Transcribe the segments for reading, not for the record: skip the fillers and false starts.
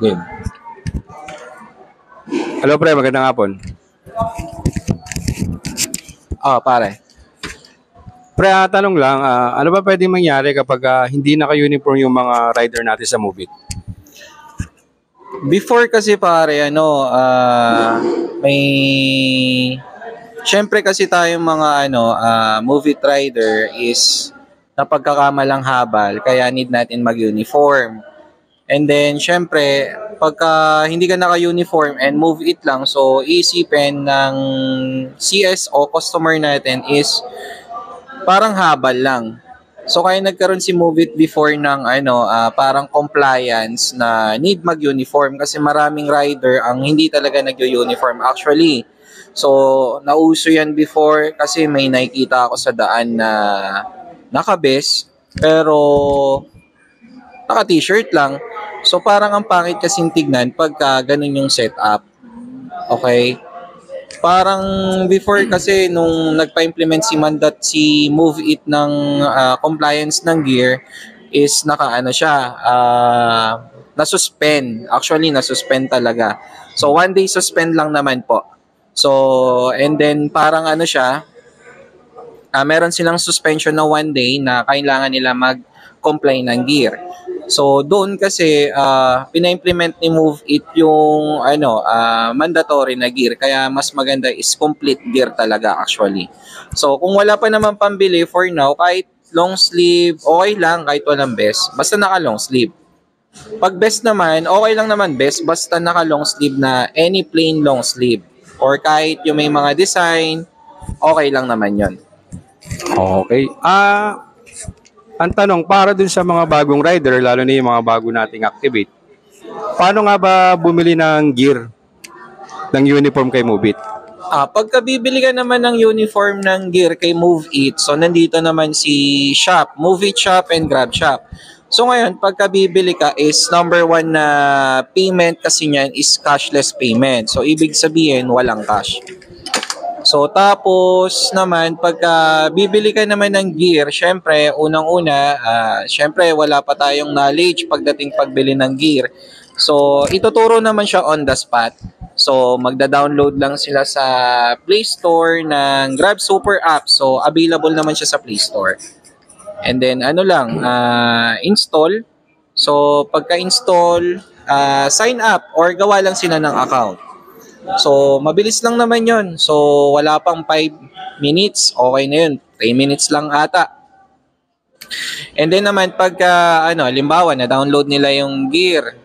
Game. Hello pre, magandang hapon. Pare. Pre, tanong lang, ano ba pwedeng mangyari kapag hindi naka-uniform yung mga rider natin sa Move It? Before kasi pare, may... Siyempre kasi tayong mga movie rider is napagkakamalang habal, kaya need natin mag-uniform. And then, syempre, pagka hindi ka naka-uniform and move it lang, so isipin ng CS o customer natin is parang habal lang. So kaya nagkaroon si Move It before ng parang compliance na need mag-uniform kasi maraming rider ang hindi talaga nag-uniform actually. So nauso yan before kasi may nakikita ako sa daan na naka-vest pero naka-t-shirt lang. So parang ang pangit kasing tignan pagka ganun yung setup. Okay? Parang before kasi nung nagpa-implement si Move It ng compliance ng gear is nasuspend. Actually, nasuspend talaga. So, 1 day suspend lang naman po. So, and then parang meron silang suspension na 1 day na kailangan nila mag-comply ng gear. So doon kasi pina-implement ni Move It yung mandatory na gear kaya mas maganda is complete gear talaga actually. So kung wala pa naman pambili for now, kahit long sleeve okay lang, kahit walang vest basta naka long sleeve. Pag vest naman okay lang naman vest basta naka long sleeve na any plain long sleeve or kahit yung may mga design okay lang naman yon. Okay. Ang tanong, para dun sa mga bagong rider, lalo na yung mga bago nating activate, paano nga ba bumili ng gear, ng uniform kay Move It? Pagka bibili ka naman ng uniform ng gear kay Move It, so nandito naman si Shop, Move It Shop and Grab Shop. So ngayon, pagka bibili ka is number 1 na payment kasi niyan is cashless payment. So ibig sabihin, walang cash. So tapos naman pagka bibili ka naman ng gear, syempre unang-una, syempre wala pa tayong knowledge pagdating pagbili ng gear. So ituturo naman siya on the spot. So magda-download lang sila sa Play Store ng Grab Super app. So available naman siya sa Play Store. And then install. So pagka-install, sign up or gawa lang sila ng account. So, mabilis lang naman yon. So, wala pang 5 minutes. Okay na yun. 3 minutes lang ata. And then naman, pagka, halimbawa, na-download nila yung gear,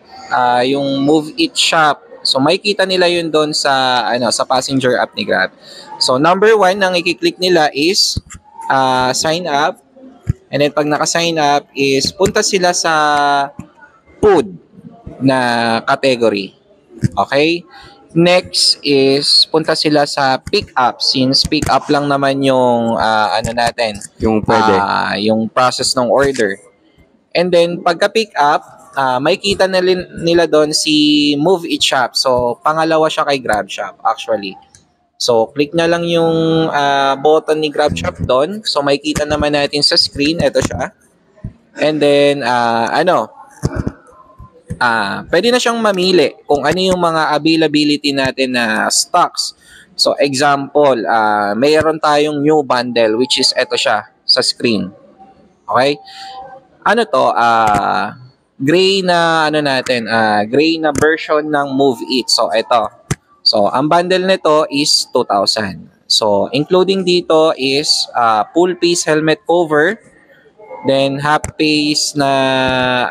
yung Move It Shop. So, makikita nila yun doon sa passenger app ni Grab. So, number 1, ang i-click nila is sign up. And then, pag naka-sign up is punta sila sa food na category. Okay? Next is punta sila sa pick up since pick up lang naman yung yung pwede yung process ng order. And then pagka pick up, makikita nila doon si Move It Shop. So pangalawa siya kay Grab Shop actually. So click na lang yung button ni Grab Shop doon. So makikita naman natin sa screen, ito siya. And then pwede na siyang mamili kung ano yung mga availability natin na stocks. So example, mayroon tayong new bundle which is eto siya sa screen. Okay? Gray na gray na version ng Move It. So eto. So ang bundle nito is 2,000. So including dito is full face helmet cover. Then half face na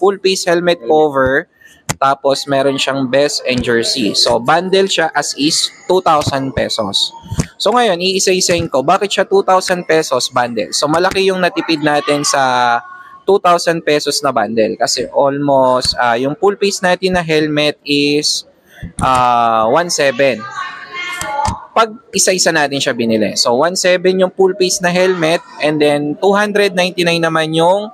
full face helmet cover, tapos meron siyang vest and jersey. So bundle siya as is 2,000 pesos. So ngayon iisa-isahin ko bakit siya 2,000 pesos bundle. So malaki yung natipid natin sa 2,000 pesos na bundle kasi almost yung full face natin na helmet is 1,700. Pag isa-isa natin siya binili. So 1,700 yung full face na helmet and then 299 naman yung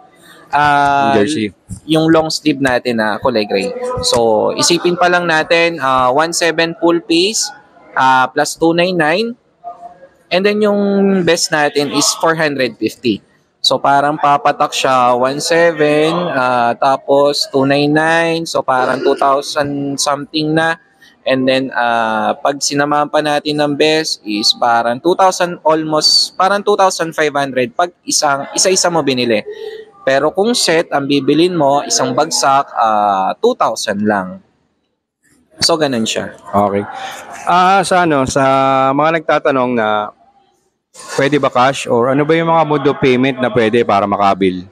jersey. Yung long sleeve natin na kulay gray. So isipin pa lang natin 1,700 full face plus 299 and then yung vest natin is 450. So parang papatak siya 1.7, tapos 299, so parang 2,000 something na. And then pag sinamahan pa natin ng best is parang 2,000, almost parang 2,500 pag isa-isa mo binili. Pero kung set ang bibilin mo, isang bagsak, 2,000 lang. So ganun siya. Okay. Sa mga nagtatanong na pwede ba cash or ano ba yung mga mode of payment na pwede para makabil?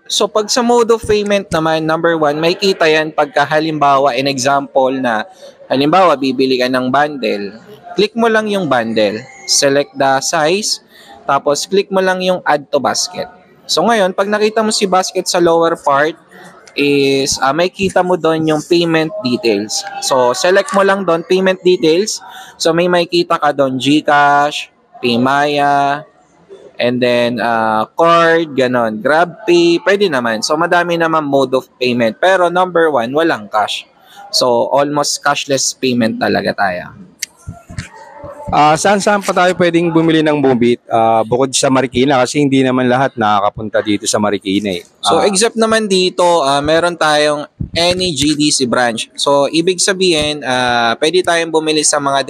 So pag sa mode of payment naman, number one, may kita yan pagka halimbawa, in example na, halimbawa, bibili ka ng bundle. Click mo lang yung bundle, select the size, tapos click mo lang yung add to basket. So ngayon, pag nakita mo si basket sa lower part, is may kita mo doon yung payment details. So select mo lang doon payment details. So may makita ka doon GCash, Paymaya, and then card, ganon, GrabPay, pwede naman. So madami naman mode of payment. Pero number one, walang cash. So almost cashless payment talaga tayo. Saan pa tayo pwedeng bumili ng Move It? Bukod sa Marikina kasi hindi naman lahat nakakapunta dito sa Marikina eh. So except naman dito, meron tayong any GDC branch. So ibig sabihin, pwede tayong bumili sa mga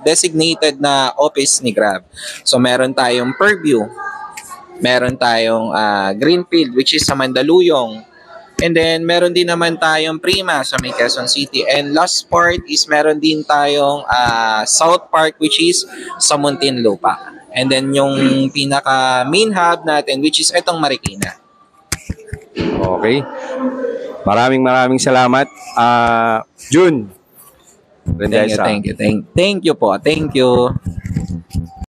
designated na office ni Grab. So meron tayong Purview, meron tayong Greenfield which is sa Mandaluyong. And then meron din naman tayong Prima sa may Quezon City. And last part is meron din tayong South Park which is sa Muntinlupa. And then yung pinaka main hub natin which is etong Marikina. Okay. Maraming salamat. June. Thank you po. Thank you.